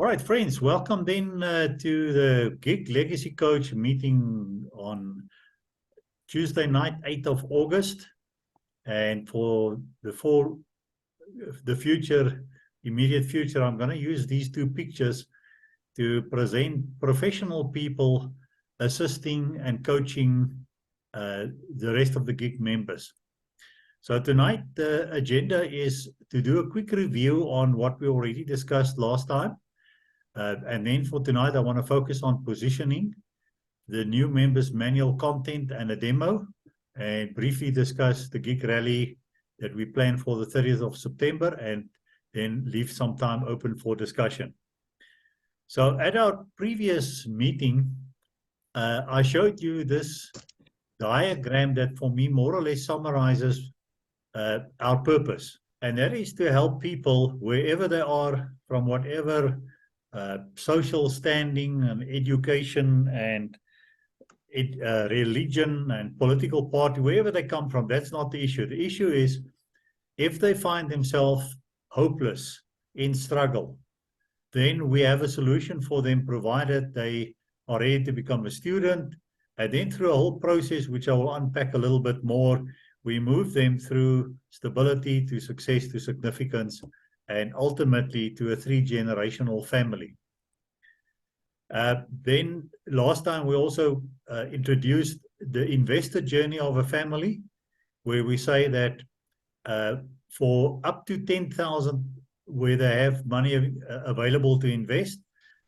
All right, friends, welcome then to the Gig Legacy Coach meeting on Tuesday night, 8th of August. And for the future, immediate future, I'm going to use these two pictures to present professional people assisting and coaching the rest of the Gig members. So tonight, the agenda is to do a quick review on what we already discussed last time. And then for tonight, I want to focus on positioning, the new members manual content and a demo, and briefly discuss the gig rally that we plan for the 30th of September, and then leave some time open for discussion. So at our previous meeting, I showed you this diagram that for me more or less summarizes our purpose. And that is to help people wherever they are, from whatever social standing and education and religion and political party, wherever they come from. That's not the issue. The issue is if they find themselves hopeless, in struggle, then we have a solution for them, provided they are ready to become a student. And then through a whole process, which I will unpack a little bit more, we move them through stability to success to significance, and ultimately to a 3-generational family. Then last time we also introduced the investor journey of a family, where we say that for up to 10,000, where they have money available to invest,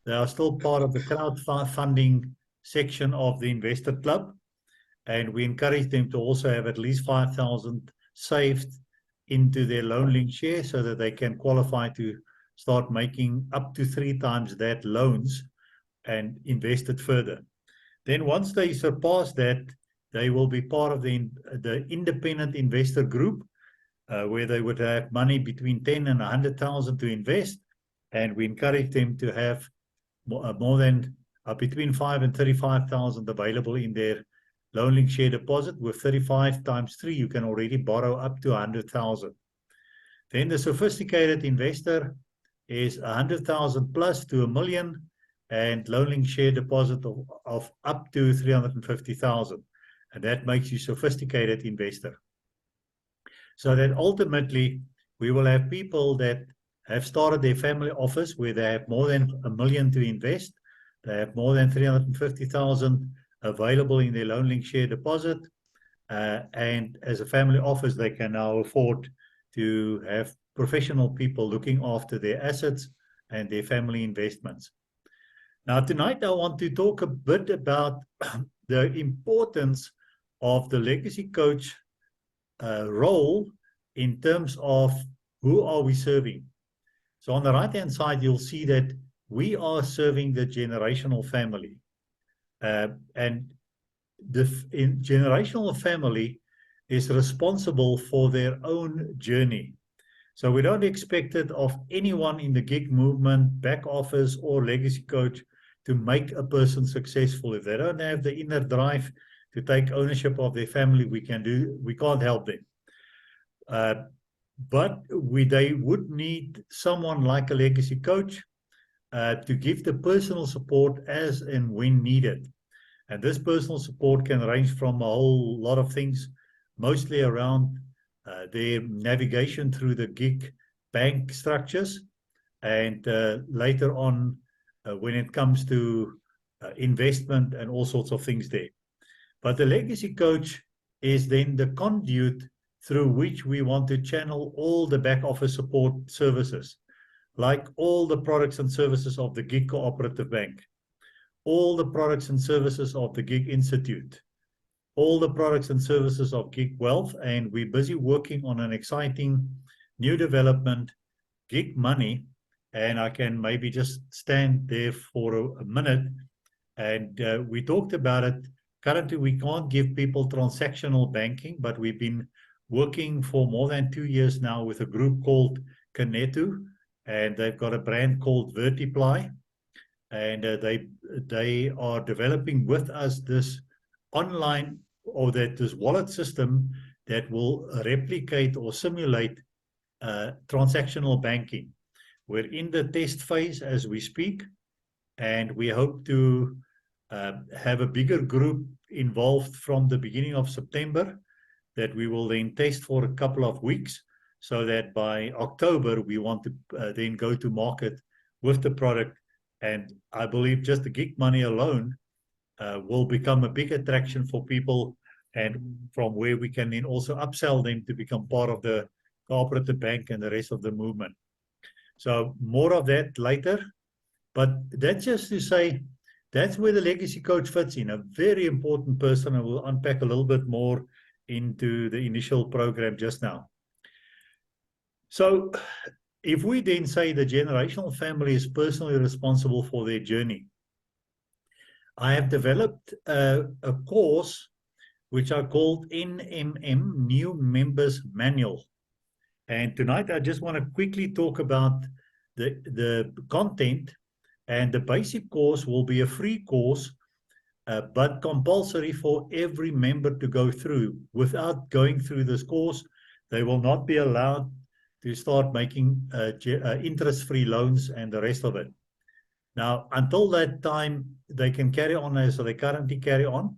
they are still part of the crowdfunding section of the investor club. And we encourage them to also have at least 5,000 saved into their loan link share, so that they can qualify to start making up to 3 times that loans and invest it further. Then once they surpass that, they will be part of the independent investor group, where they would have money between 10 and 100,000 to invest. And we encourage them to have more than between 5 and 35,000 available in their loan link share deposit. With 35 times 3, you can already borrow up to 100,000. Then the sophisticated investor is 100,000 plus to 1 million, and loan link share deposit of up to 350,000. And that makes you sophisticated investor. So that ultimately we will have people that have started their family office where they have more than 1 million to invest. They have more than 350,000 available in their loan link share deposit. And as a family office, they can now afford to have professional people looking after their assets and their family investments. Now, tonight I want to talk a bit about the importance of the legacy coach role in terms of who are we serving. So on the right-hand side, you'll see that we are serving the generational family. And the generational family is responsible for their own journey. So we don't expect it of anyone in the gig movement, back office, or legacy coach to make a person successful. If they don't have the inner drive to take ownership of their family, we can't help them. But they would need someone like a legacy coach to give the personal support as and when needed. And this personal support can range from a whole lot of things, mostly around their navigation through the gig bank structures, and later on when it comes to investment and all sorts of things there. But the legacy coach is then the conduit through which we want to channel all the back office support services, like all the products and services of the Gig Cooperative Bank, all the products and services of the Gig Institute, all the products and services of Gig Wealth. And we're busy working on an exciting new development, Gig Money. And I can maybe just stand there for a minute. And we talked about it. Currently, we can't give people transactional banking, but we've been working for more than 2 years now with a group called Kanetu, and they've got a brand called Vertiply. And they are developing with us this online, or this wallet system that will replicate or simulate transactional banking. We're in the test phase as we speak, and we hope to have a bigger group involved from the beginning of September that we will then test for a couple of weeks, so that by October we want to then go to market with the product. And I believe just the gig money alone will become a big attraction for people, and from where we can then also upsell them to become part of the cooperative bank and the rest of the movement. So more of that later, but that's just to say that's where the legacy coach fits in, a very important person. I will unpack a little bit more into the initial program just now. So if we then say the generational family is personally responsible for their journey, I have developed a course which I called NMM, New Members Manual. And tonight I just want to quickly talk about the content. And the basic course will be a free course, but compulsory for every member to go through. Without going through this course, they will not be allowed to start making interest-free loans and the rest of it. Now, until that time, they can carry on as they currently carry on,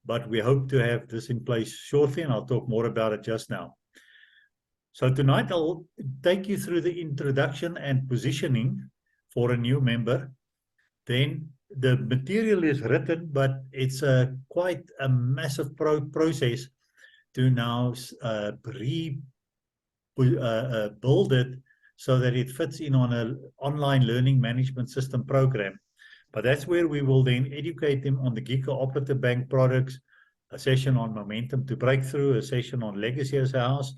but we hope to have this in place shortly, and I'll talk more about it just now. So tonight, I'll take you through the introduction and positioning for a new member. Then the material is written, but it's quite a massive process to now build it so that it fits in on an online learning management system program. But that's where we will then educate them on the gig cooperative bank products, a session on momentum to breakthrough, a session on legacy as a house.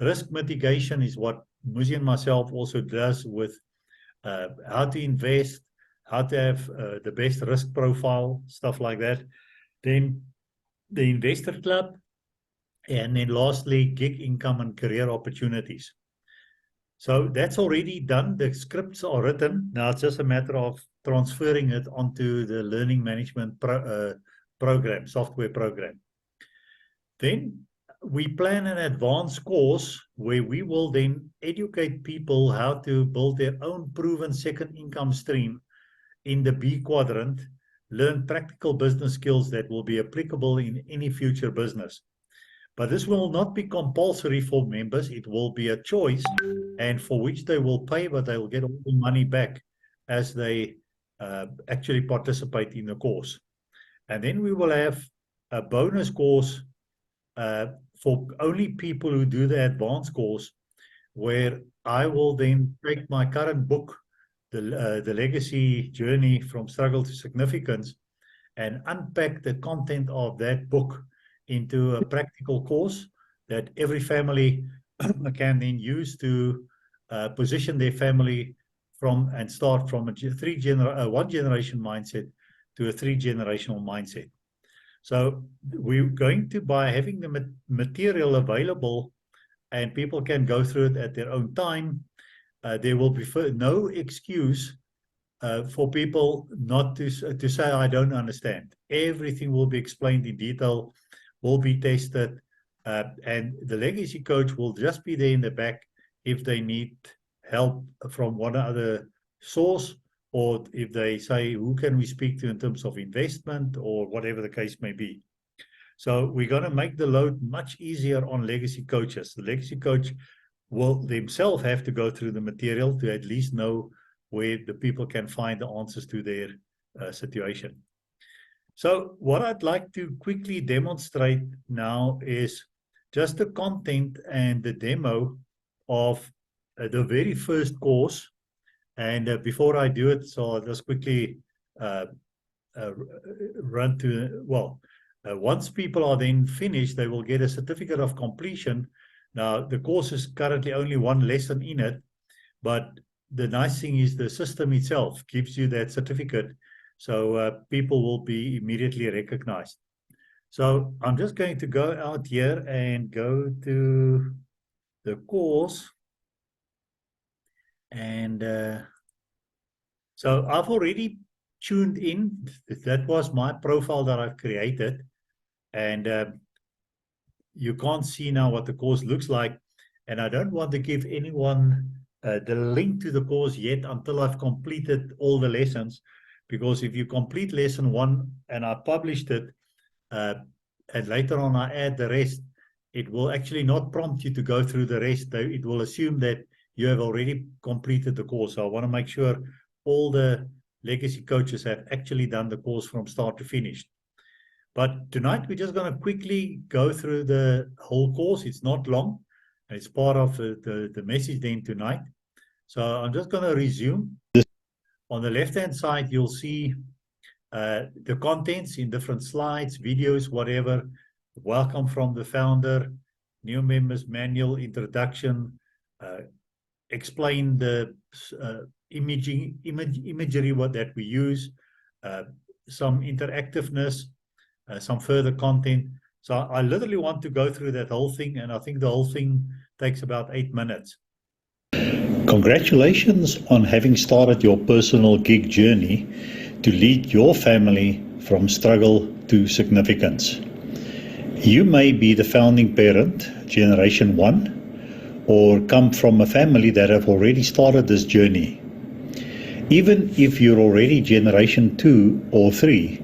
Risk mitigation is what Muzi and myself also does with how to invest, how to have the best risk profile, stuff like that. Then the investor club, and then lastly, gig income and career opportunities. So that's already done. The scripts are written. Now it's just a matter of transferring it onto the learning management program, software program. Then we plan an advanced course where we will then educate people how to build their own proven second income stream in the B quadrant, learn practical business skills that will be applicable in any future business. But this will not be compulsory for members. It will be a choice, and for which they will pay, but they will get all the money back as they actually participate in the course. And then we will have a bonus course for only people who do the advanced course, where I will then take my current book, the legacy journey from struggle to significance, and unpack the content of that book into a practical course that every family can then use to position their family from and start from a one generation mindset to a 3-generational mindset. So we're going to, by having the material available and people can go through it at their own time, there will be no excuse for people not to say, I don't understand. Everything will be explained in detail, will be tested, and the legacy coach will just be there in the back if they need help from one other source, or if they say, who can we speak to in terms of investment, or whatever the case may be. So we're going to make the load much easier on legacy coaches. The legacy coach will themselves have to go through the material to at least know where the people can find the answers to their situation. So what I'd like to quickly demonstrate now is just the content and the demo of the very first course. And before I do it, so I'll just quickly run to, once people are then finished, they will get a certificate of completion. Now, the course is currently only one lesson in it, but the nice thing is the system itself gives you that certificate, so people will be immediately recognized. So I'm just going to go out here and go to the course. And so I've already tuned in. That was my profile that I've created. And you can't see now what the course looks like. And I don't want to give anyone the link to the course yet until I've completed all the lessons, because if you complete lesson 1 and I published it, and later on I add the rest, it will actually not prompt you to go through the rest. It will assume that you have already completed the course. So I want to make sure all the legacy coaches have actually done the course from start to finish. But tonight we're just going to quickly go through the whole course. It's not long. It's part of the message then tonight. So I'm just going to resume. On the left-hand side, you'll see the contents in different slides, videos, whatever. Welcome from the founder, new members manual, introduction, explain the imagery that we use, some interactiveness, some further content. So I literally want to go through that whole thing, and I think the whole thing takes about 8 minutes. Congratulations on having started your personal gig journey to lead your family from struggle to significance. You may be the founding parent, generation 1, or come from a family that have already started this journey. Even if you're already generation 2 or 3,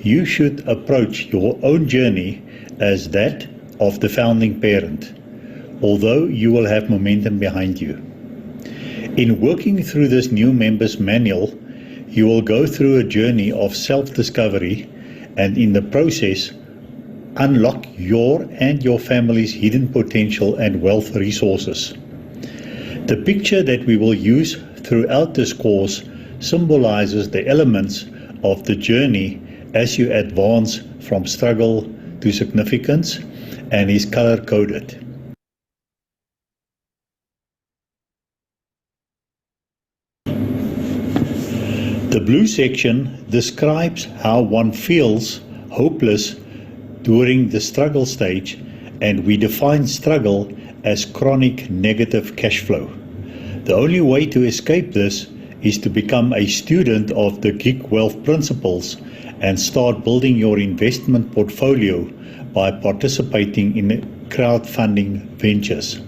you should approach your own journey as that of the founding parent, although you will have momentum behind you. In working through this new members manual, you will go through a journey of self-discovery and in the process, unlock your and your family's hidden potential and wealth resources. The picture that we will use throughout this course symbolizes the elements of the journey as you advance from struggle to significance and is color-coded. The blue section describes how one feels hopeless during the struggle stage, and we define struggle as chronic negative cash flow. The only way to escape this is to become a student of the Gig Wealth principles and start building your investment portfolio by participating in crowdfunding ventures.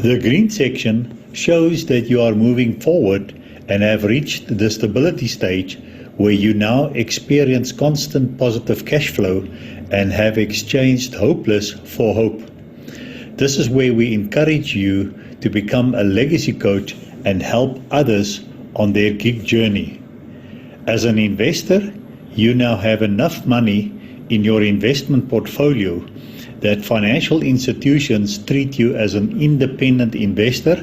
The green section shows that you are moving forward and have reached the stability stage where you now experience constant positive cash flow and have exchanged hopeless for hope. This is where we encourage you to become a legacy coach and help others on their gig journey. As an investor, you now have enough money in your investment portfolio that financial institutions treat you as an independent investor,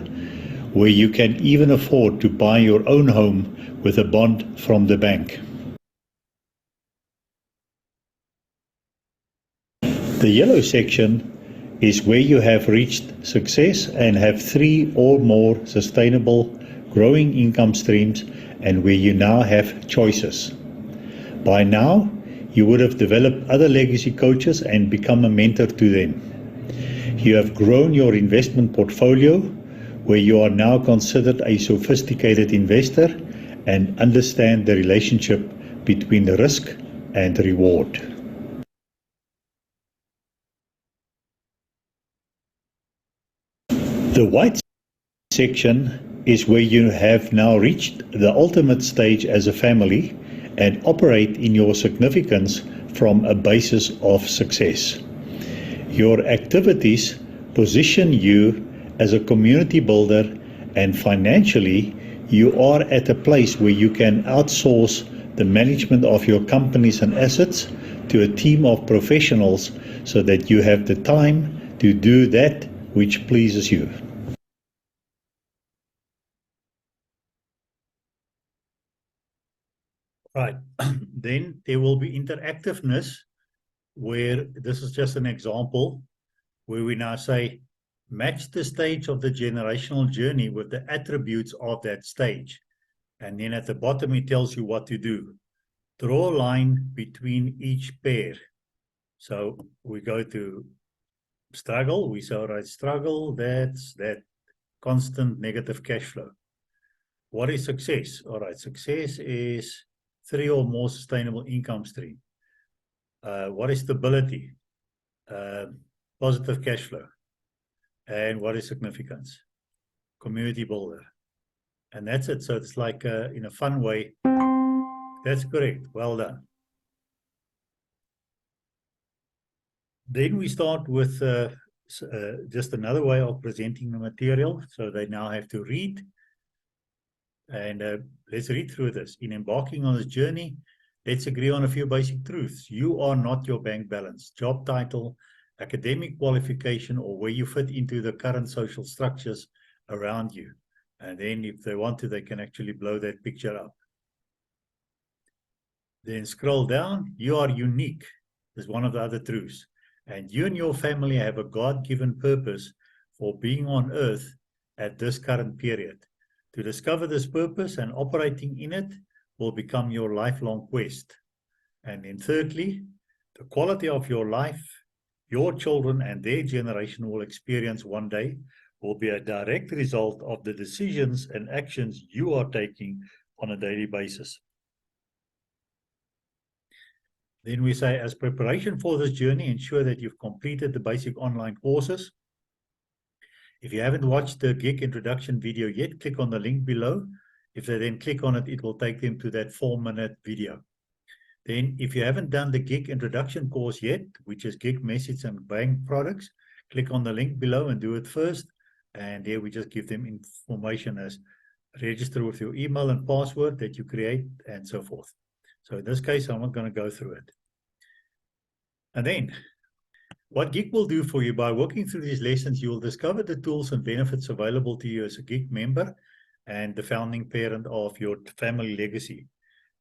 where you can even afford to buy your own home with a bond from the bank. The yellow section is where you have reached success and have 3 or more sustainable growing income streams, and where you now have choices. By now, you would have developed other legacy coaches and become a mentor to them. You have grown your investment portfolio, where you are now considered a sophisticated investor and understand the relationship between the risk and reward. The white section is where you have now reached the ultimate stage as a family and operate in your significance from a basis of success. Your activities position you as a community builder, and financially you are at a place where you can outsource the management of your companies and assets to a team of professionals so that you have the time to do that which pleases you. Right. Then there will be interactiveness, where this is just an example, where we now say, match the stage of the generational journey with the attributes of that stage. And then at the bottom, it tells you what to do. Draw a line between each pair. So we go to struggle. We say, all right, struggle, that's that constant negative cash flow. What is success? All right, success is 3 or more sustainable income stream. What is stability? positive cash flow. And what is significance? Community builder. And that's it. So it's like in a fun way. That's correct. Well done. Then we start with just another way of presenting the material. So they now have to read. And let's read through this. In embarking on this journey, let's agree on a few basic truths. You are not your bank balance, job title, academic qualification, or where you fit into the current social structures around you. And then if they want to, they can actually blow that picture up. Then scroll down. You are unique is one of the other truths. And you and your family have a God-given purpose for being on earth at this current period. To discover this purpose and operating in it will become your lifelong quest. And then thirdly, the quality of your life, your children and their generation will experience one day will be a direct result of the decisions and actions you are taking on a daily basis. Then we say, as preparation for this journey, ensure that you've completed the basic online courses. If you haven't watched the Gig Introduction video yet, click on the link below. If they then click on it, it will take them to that 4-minute video. Then if you haven't done the Gig Introduction course yet, which is Gig Message and Bank Products, click on the link below and do it first. And there we just give them information as register with your email and password that you create and so forth. So in this case, I'm not going to go through it. And then what Gig will do for you by working through these lessons, you will discover the tools and benefits available to you as a Gig member and the founding parent of your family legacy.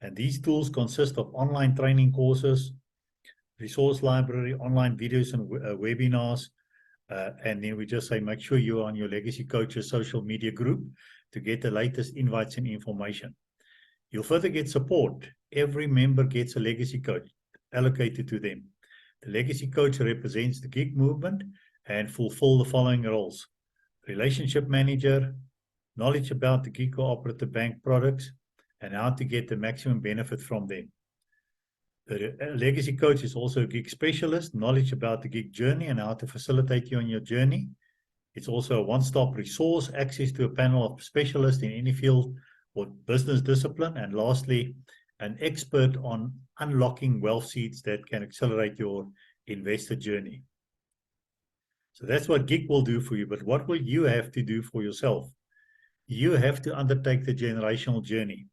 And these tools consist of online training courses, resource library, online videos and webinars. And then we just say, make sure you're on your Legacy Coaches social media group to get the latest invites and information. You'll further get support. Every member gets a Legacy Coach allocated to them. The Legacy Coach represents the Gig movement and fulfill the following roles: relationship manager, knowledge about the Gig Cooperative Bank products, and how to get the maximum benefit from them. The Legacy Coach is also a Gig specialist, knowledge about the Gig journey and how to facilitate you on your journey. It's also a one-stop resource, access to a panel of specialists in any field or business discipline. And lastly, an expert on unlocking wealth seeds that can accelerate your investor journey. So that's what Gig will do for you. But what will you have to do for yourself? You have to undertake the generational journey.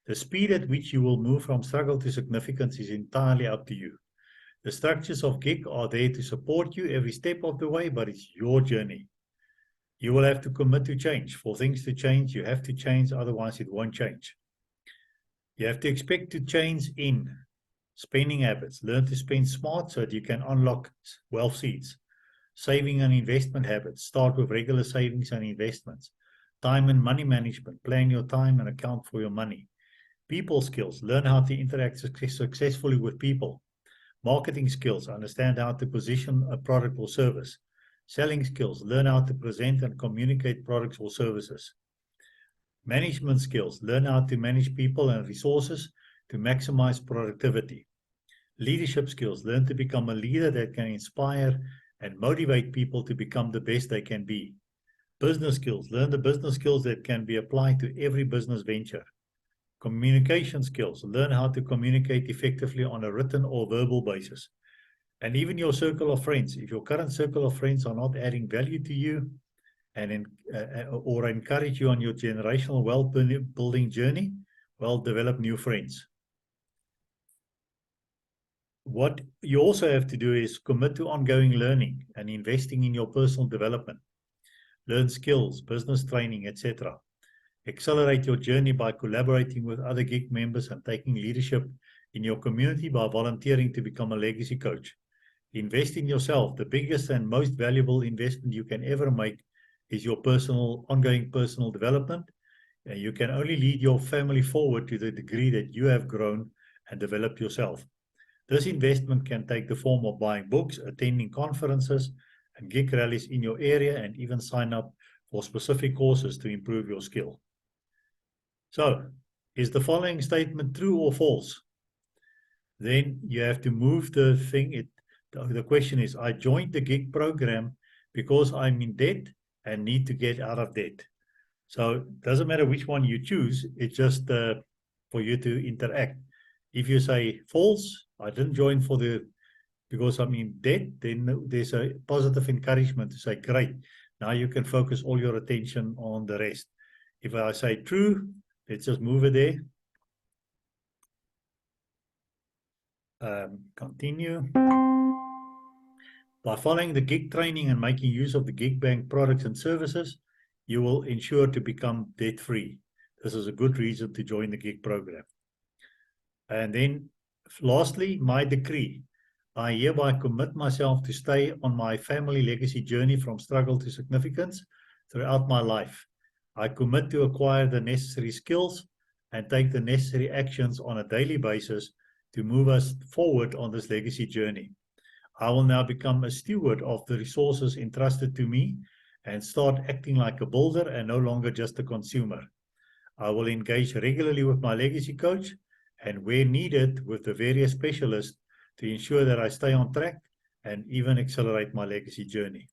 The speed at which you will move from struggle to significance is entirely up to you. The structures of Gig are there to support you every step of the way, but it's your journey. You will have to commit to change. For things to change, you have to change, otherwise it won't change. You have to expect to change in spending habits. Learn to spend smart so that you can unlock wealth seeds. Saving and investment habits. Start with regular savings and investments. Time and money management. Plan your time and account for your money. People skills. Learn how to interact successfully with people. Marketing skills. Understand how to position a product or service. Selling skills. Learn how to present and communicate products or services. Management skills. Learn how to manage people and resources to maximize productivity. Leadership skills. Learn to become a leader that can inspire and motivate people to become the best they can be. Business skills. Learn the business skills that can be applied to every business venture. Communication skills. Learn how to communicate effectively on a written or verbal basis. And even your circle of friends. If your current circle of friends are not adding value to you and or encourage you on your generational wealth building journey, well, develop new friends. What you also have to do is commit to ongoing learning and investing in your personal development. Learn skills, business training, etc. Accelerate your journey by collaborating with other Gig members and taking leadership in your community by volunteering to become a Legacy Coach. Invest in yourself. The biggest and most valuable investment you can ever make is your ongoing personal development. And you can only lead your family forward to the degree that you have grown and developed yourself. This investment can take the form of buying books, attending conferences and Gig rallies in your area, and even sign up for specific courses to improve your skill. So, is the following statement true or false? Then you have to move the thing. The question is, I joined the gig program because I'm in debt and need to get out of debt. So it doesn't matter which one you choose, it's just for you to interact. If you say false, I didn't join because I'm in debt, then there's a positive encouragement to say, great, now you can focus all your attention on the rest. If I say true, let's just move it there. Continue. By following the gig training and making use of the gig bank products and services, you will ensure to become debt-free. This is a good reason to join the gig program. And then lastly, my decree. I hereby commit myself to stay on my family legacy journey from struggle to significance throughout my life. I commit to acquire the necessary skills and take the necessary actions on a daily basis to move us forward on this legacy journey. I will now become a steward of the resources entrusted to me and start acting like a builder and no longer just a consumer. I will engage regularly with my legacy coach and where needed with the various specialists to ensure that I stay on track and even accelerate my legacy journey.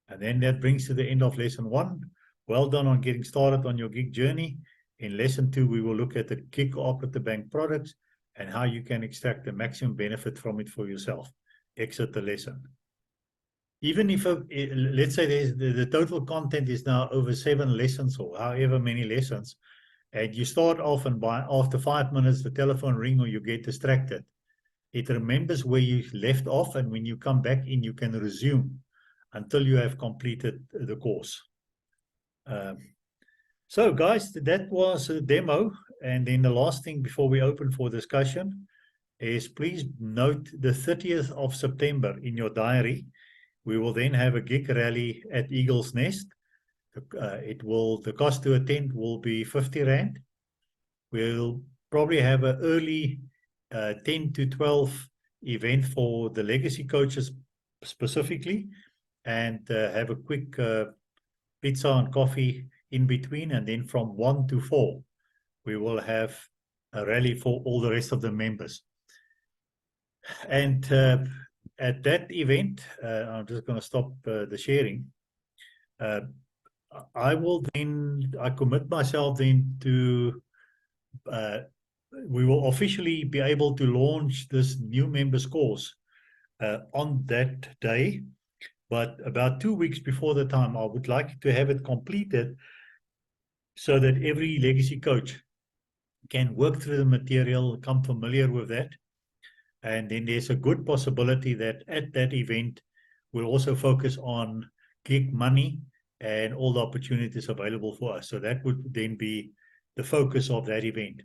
And then that brings to the end of lesson 1. Well done on getting started on your gig journey. In lesson 2, we will look at the gig cooperative bank products and how you can extract the maximum benefit from it for yourself. Exit the lesson. Even if, let's say the total content is now over 7 lessons or however many lessons, and you start off and after 5 minutes, the telephone rings or you get distracted. It remembers where you left off, and when you come back in, you can resume until you have completed the course. So guys, that was a demo. And then the last thing before we open for discussion is please note the 30th of September in your diary. We will then have a gig rally at Eagle's Nest. The cost to attend will be 50 Rand. We'll probably have an early 10 to 12 event for the legacy coaches specifically, and have a quick pizza and coffee in between, and then from 1 to 4 we will have a rally for all the rest of the members. And at that event, I'm just going to stop the sharing. I commit myself then to we will officially be able to launch this new members course on that day. But about 2 weeks before the time, I would like to have it completed so that every legacy coach can work through the material, become familiar with that. And then there's a good possibility that at that event, we'll also focus on gig money and all the opportunities available for us. So that would then be the focus of that event.